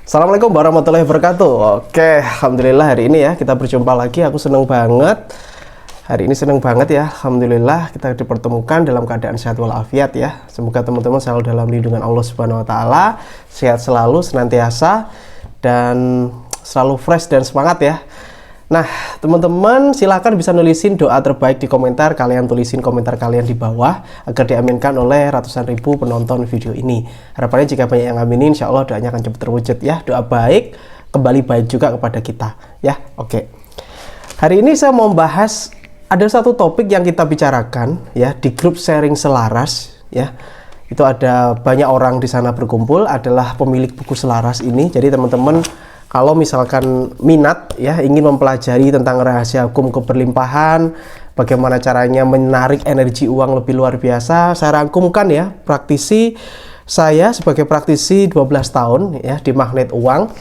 Assalamualaikum warahmatullahi wabarakatuh. Oke, alhamdulillah hari ini ya kita berjumpa lagi. Aku seneng banget. Hari ini seneng banget ya. Alhamdulillah kita dipertemukan dalam keadaan sehat walafiat ya. Semoga teman-teman selalu dalam lindungan Allah Subhanahu wa taala, sehat selalu, senantiasa dan selalu fresh dan semangat ya. Nah, teman-teman silahkan bisa nulisin doa terbaik di komentar. Kalian tulisin komentar kalian di bawah agar diaminkan oleh ratusan ribu penonton video ini. Harapannya jika banyak yang aminin, insya Allah doanya akan cepat terwujud ya. Doa baik kembali baik juga kepada kita ya. Oke. Hari ini saya mau membahas ada satu topik yang kita bicarakan ya di grup sharing selaras ya. Itu ada banyak orang di sana berkumpul adalah pemilik buku selaras ini. Jadi teman-teman kalau misalkan minat ya ingin mempelajari tentang rahasia hukum keberlimpahan, bagaimana caranya menarik energi uang lebih luar biasa, saya rangkumkan ya praktisi saya sebagai praktisi 12 tahun ya di magnet uang.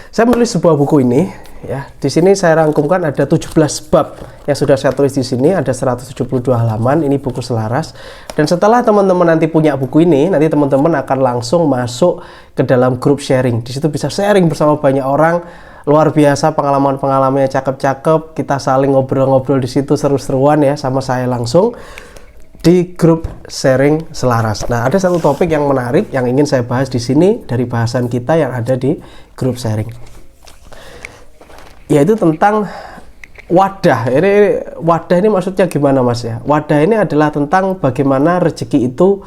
Saya menulis sebuah buku ini ya. Di sini saya rangkumkan ada 17 bab yang sudah saya tulis di sini, ada 172 halaman. Ini buku selaras. Dan setelah teman-teman nanti punya buku ini, nanti teman-teman akan langsung masuk ke dalam grup sharing. Di situ bisa sharing bersama banyak orang. Luar biasa pengalaman-pengalamannya cakep-cakep. Kita saling ngobrol-ngobrol di situ seru-seruan ya sama saya langsung di grup sharing selaras. Nah, ada satu topik yang menarik yang ingin saya bahas di sini dari bahasan kita yang ada di grup sharing, yaitu tentang wadah. Wadah ini maksudnya gimana Mas ya? Wadah ini adalah tentang bagaimana rezeki itu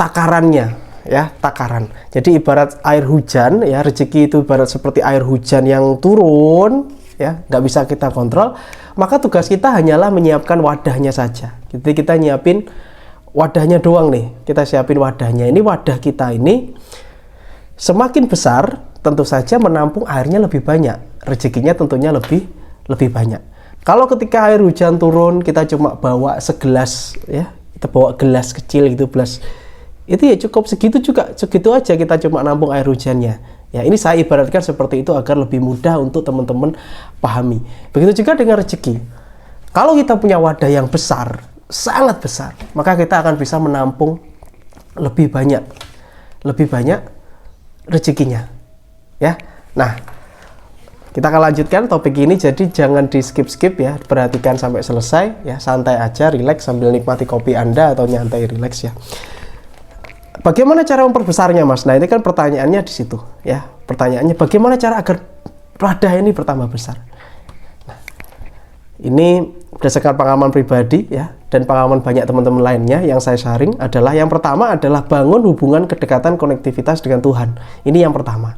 takarannya ya, takaran. Jadi ibarat air hujan ya, rezeki itu ibarat seperti air hujan yang turun ya, nggak bisa kita kontrol. Maka tugas kita hanyalah menyiapkan wadahnya saja. Jadi kita nyiapin wadahnya doang nih, kita siapin wadahnya. Ini wadah kita ini semakin besar tentu saja menampung airnya lebih banyak, rezekinya tentunya lebih banyak. Kalau ketika air hujan turun kita cuma bawa segelas ya, kita bawa gelas kecil gitu, gelas itu ya cukup segitu aja kita cuma nampung air hujannya ya. Ini saya ibaratkan seperti itu agar lebih mudah untuk teman-teman pahami. Begitu juga dengan rezeki. Kalau kita punya wadah yang besar, sangat besar, maka kita akan bisa menampung lebih banyak rezekinya ya. Nah, kita akan lanjutkan topik ini, jadi jangan di skip ya, perhatikan sampai selesai ya, santai aja, relax sambil nikmati kopi Anda atau nyantai relax ya. Bagaimana cara memperbesarnya Mas? Nah, ini kan pertanyaannya di situ ya. Pertanyaannya bagaimana cara agar wadah ini bertambah besar. Nah, ini berdasarkan pengalaman pribadi ya dan pengalaman banyak teman-teman lainnya yang saya sharing adalah yang pertama adalah bangun hubungan kedekatan konektivitas dengan Tuhan. Ini yang pertama.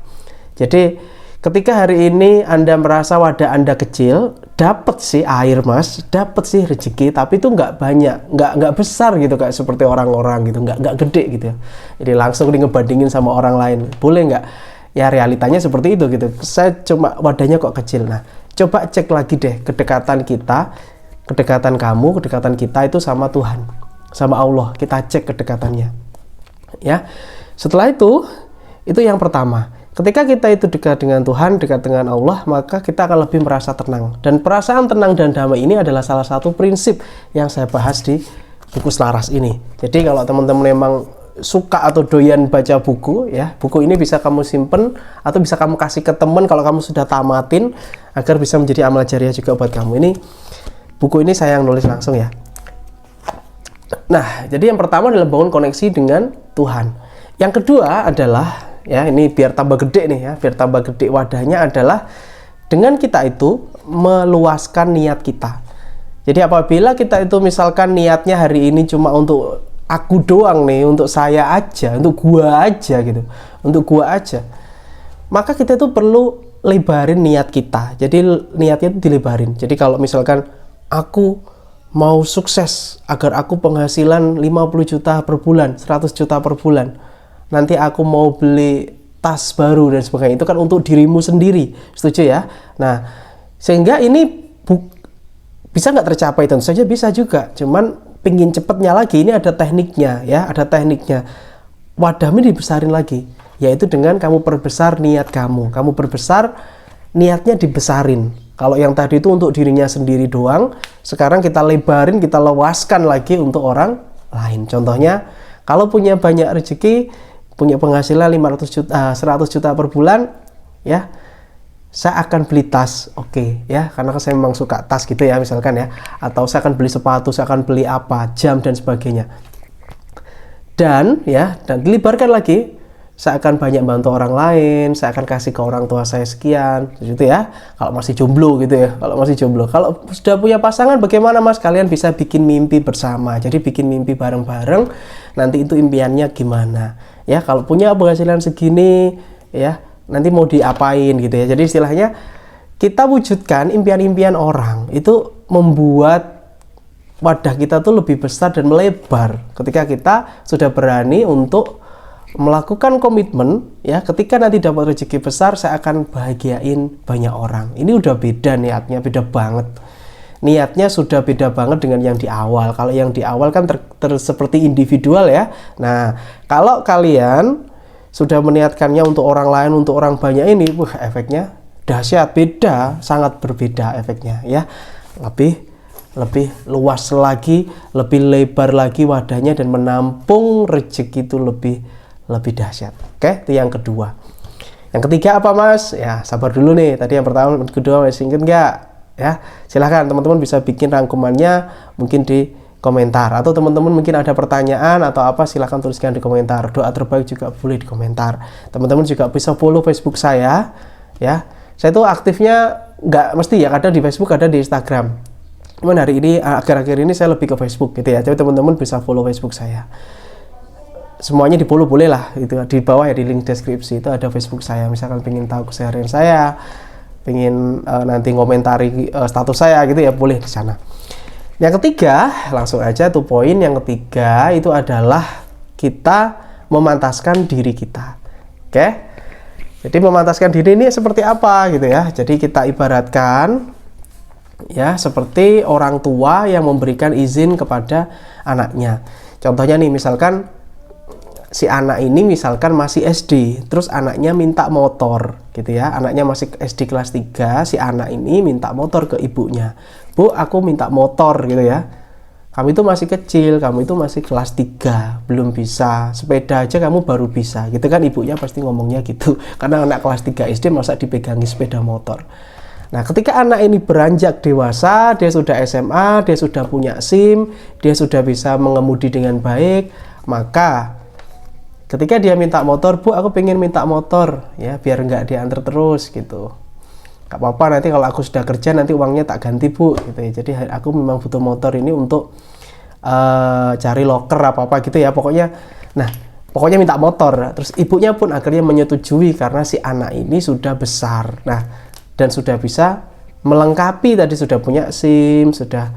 Jadi ketika hari ini Anda merasa wadah Anda kecil, dapat sih air Mas, dapat sih rezeki, tapi itu nggak banyak, nggak besar gitu kayak seperti orang-orang gitu, nggak gede gitu ya. Jadi langsung ngebandingin sama orang lain, boleh nggak? Ya realitanya seperti itu gitu. Saya cuma wadahnya kok kecil. Nah, coba cek lagi deh kedekatan kita, kedekatan kamu, kedekatan kita itu sama Tuhan, sama Allah. Kita cek kedekatannya. Ya. Setelah itu yang pertama. Ketika kita itu dekat dengan Tuhan, dekat dengan Allah, maka kita akan lebih merasa tenang. Dan perasaan tenang dan damai ini adalah salah satu prinsip yang saya bahas di buku selaras ini. Jadi kalau teman-teman memang suka atau doyan baca buku ya, buku ini bisa kamu simpen atau bisa kamu kasih ke teman kalau kamu sudah tamatin agar bisa menjadi amal jariah juga buat kamu. Ini buku ini saya yang nulis langsung ya. Nah, jadi yang pertama adalah bangun koneksi dengan Tuhan. Yang kedua adalah ya, ini biar tambah gede nih ya, biar tambah gede wadahnya adalah dengan kita itu meluaskan niat kita. Jadi apabila kita itu misalkan niatnya hari ini cuma untuk aku doang nih, untuk saya aja, untuk gua aja gitu, untuk gua aja, maka kita itu perlu lebarin niat kita. Jadi niatnya itu dilebarin. Jadi kalau misalkan aku mau sukses agar aku penghasilan 50 juta per bulan, 100 juta per bulan, nanti aku mau beli tas baru dan sebagainya, itu kan untuk dirimu sendiri, setuju ya? Nah, sehingga ini bisa nggak tercapai? Tentu saja bisa juga, cuman pingin cepetnya lagi, ini ada tekniknya ya, ada tekniknya. Wadahmu dibesarin lagi, yaitu dengan kamu perbesar niat kamu perbesar niatnya dibesarin. Kalau yang tadi itu untuk dirinya sendiri doang, sekarang kita lebarin, kita luaskan lagi untuk orang lain. Contohnya, kalau punya banyak rezeki, punya penghasilan 500 juta, 100 juta per bulan, ya, saya akan beli tas, oke, ya, karena saya memang suka tas gitu ya, misalkan ya, atau saya akan beli sepatu, saya akan beli apa, jam dan sebagainya. Dan dilibarkan lagi, saya akan banyak bantu orang lain, saya akan kasih ke orang tua saya sekian, gitu ya. Kalau masih jomblo gitu ya, kalau masih jomblo. Kalau sudah punya pasangan, bagaimana Mas? Kalian bisa bikin mimpi bersama. Jadi bikin mimpi bareng-bareng. Nanti itu impiannya gimana? Ya, kalau punya penghasilan segini, ya, nanti mau diapain gitu ya. Jadi istilahnya kita wujudkan impian-impian orang itu membuat wadah kita tuh lebih besar dan melebar ketika kita sudah berani untuk melakukan komitmen, ya, ketika nanti dapat rezeki besar saya akan bahagiain banyak orang. Ini udah beda niatnya, beda banget. Niatnya sudah beda banget dengan yang di awal. Kalau yang di awal kan seperti individual ya. Nah, kalau kalian sudah meniatkannya untuk orang lain, untuk orang banyak ini, efeknya dahsyat, beda, sangat berbeda efeknya ya. Lebih luas lagi, lebih lebar lagi wadahnya dan menampung rezeki itu lebih dahsyat. Oke, itu yang kedua. Yang ketiga apa Mas? Ya, sabar dulu nih. Tadi yang pertama, kedua masih ingat nggak? Ya, silahkan teman-teman bisa bikin rangkumannya mungkin di komentar, atau teman-teman mungkin ada pertanyaan atau apa, silahkan tuliskan di komentar. Doa terbaik juga boleh di komentar. Teman-teman juga bisa follow Facebook saya, ya. Saya tuh aktifnya nggak mesti ya, kadang di Facebook, ada di Instagram. Cuman hari ini, akhir-akhir ini saya lebih ke Facebook gitu ya. Jadi teman-teman bisa follow Facebook saya. Semuanya di follow boleh lah, itu di bawah ya, di link deskripsi itu ada Facebook saya. Misalkan pengen tahu keseharian saya, pengen nanti ngomentari status saya gitu ya, boleh di sana. Yang ketiga, langsung aja tuh poin yang ketiga itu adalah kita memantaskan diri kita. Oke? Jadi memantaskan diri ini seperti apa gitu ya. Jadi kita ibaratkan ya seperti orang tua yang memberikan izin kepada anaknya. Contohnya nih, misalkan si anak ini misalkan masih SD, terus anaknya minta motor gitu ya. Anaknya masih SD kelas 3, si anak ini minta motor ke ibunya. Bu, aku minta motor gitu ya. Kamu itu masih kecil, kamu itu masih kelas 3, belum bisa. Sepeda aja kamu baru bisa. Gitu kan ibunya pasti ngomongnya gitu. Karena anak kelas 3 SD masa dipegangi sepeda motor. Nah, ketika anak ini beranjak dewasa, dia sudah SMA, dia sudah punya SIM, dia sudah bisa mengemudi dengan baik, maka ketika dia minta motor, Bu, aku pengen minta motor, ya, biar nggak diantar terus gitu. Gak apa-apa, nanti kalau aku sudah kerja nanti uangnya tak ganti, Bu, gitu ya. Jadi aku memang butuh motor ini untuk cari loker apa-apa gitu ya. Pokoknya minta motor. Terus ibunya pun akhirnya menyetujui karena si anak ini sudah besar. Nah, dan sudah bisa melengkapi, tadi sudah punya SIM, sudah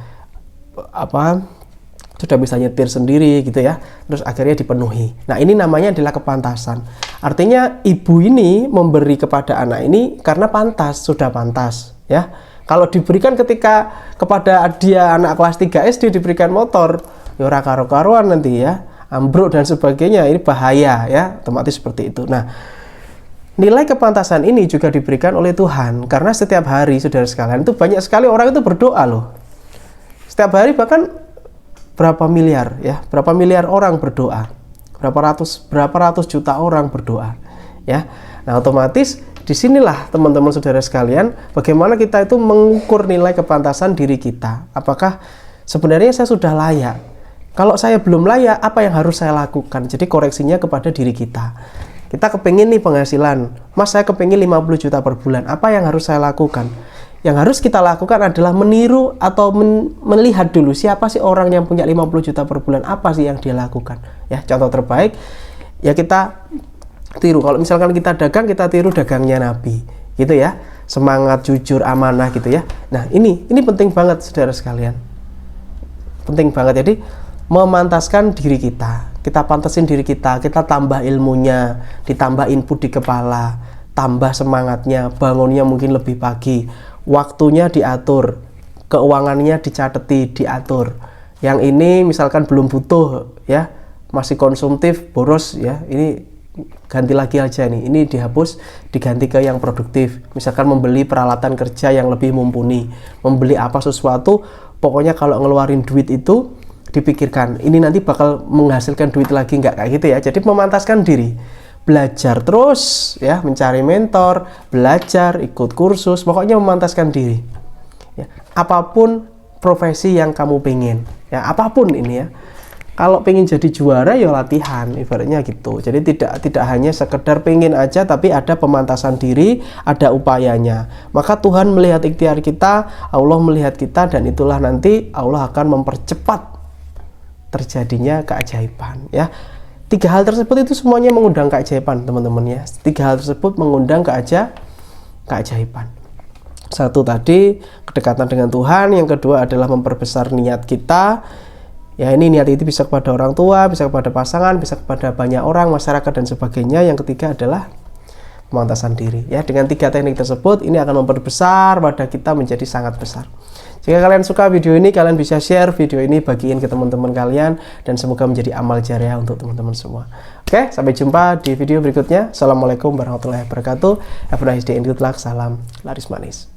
bisa nyetir sendiri gitu ya. Terus akhirnya dipenuhi. Nah, ini namanya adalah kepantasan. Artinya ibu ini memberi kepada anak ini karena pantas, sudah pantas ya. Kalau diberikan kepada dia anak kelas 3 SD diberikan motor, ya ora karo-karuan nanti ya, ambruk dan sebagainya, ini bahaya ya, otomatis seperti itu. Nah, nilai kepantasan ini juga diberikan oleh Tuhan karena setiap hari, saudara sekalian, itu banyak sekali orang itu berdoa loh. Setiap hari bahkan berapa miliar orang berdoa, berapa ratus juta orang berdoa ya. Nah, otomatis disinilah teman-teman saudara sekalian, bagaimana kita itu mengukur nilai kepantasan diri kita. Apakah sebenarnya saya sudah layak? Kalau saya belum layak, apa yang harus saya lakukan? Jadi koreksinya kepada diri kita. Kita kepingin nih penghasilan, Mas, saya kepingin 50 juta per bulan, apa yang harus saya lakukan? Yang harus kita lakukan adalah meniru atau melihat dulu siapa sih orang yang punya 50 juta per bulan, apa sih yang dia lakukan. Ya, contoh terbaik ya kita tiru. Kalau misalkan kita dagang, kita tiru dagangnya Nabi gitu ya. Semangat, jujur, amanah gitu ya. Nah, ini penting banget saudara sekalian. Penting banget. Jadi memantaskan diri kita. Kita pantasin diri kita tambah ilmunya, ditambah input di kepala, tambah semangatnya, bangunnya mungkin lebih pagi, waktunya diatur, keuangannya dicateti, diatur. Yang ini misalkan belum butuh ya, masih konsumtif, boros ya, ini ganti lagi aja nih, ini dihapus, diganti ke yang produktif. Misalkan membeli peralatan kerja yang lebih mumpuni, membeli apa sesuatu, pokoknya kalau ngeluarin duit itu dipikirkan, ini nanti bakal menghasilkan duit lagi nggak, kayak gitu ya. Jadi memantaskan diri. belajar terus ya, mencari mentor, belajar, ikut kursus, pokoknya memantaskan diri ya. Apapun profesi yang kamu pengen ya, apapun ini ya, kalau pengen jadi juara ya latihan, ibaratnya gitu. Jadi tidak hanya sekedar pengen aja, tapi ada pemantasan diri, ada upayanya. Maka Tuhan melihat ikhtiar kita, Allah melihat kita, dan itulah nanti Allah akan mempercepat terjadinya keajaiban ya. 3 hal tersebut itu semuanya mengundang keajaiban, teman-teman ya. 3 hal tersebut mengundang keajaiban. Satu tadi kedekatan dengan Tuhan, yang kedua adalah memperbesar niat kita. Ya, ini niat itu bisa kepada orang tua, bisa kepada pasangan, bisa kepada banyak orang, masyarakat, dan sebagainya. Yang ketiga adalah pemantasan diri. Ya, dengan 3 teknik tersebut, ini akan memperbesar wadah kita menjadi sangat besar. Jika kalian suka video ini, kalian bisa share video ini, bagiin ke teman-teman kalian, dan semoga menjadi amal jariah untuk teman-teman semua. Oke, sampai jumpa di video berikutnya. Assalamualaikum warahmatullahi wabarakatuh. Have a nice day and good luck. Salam laris manis.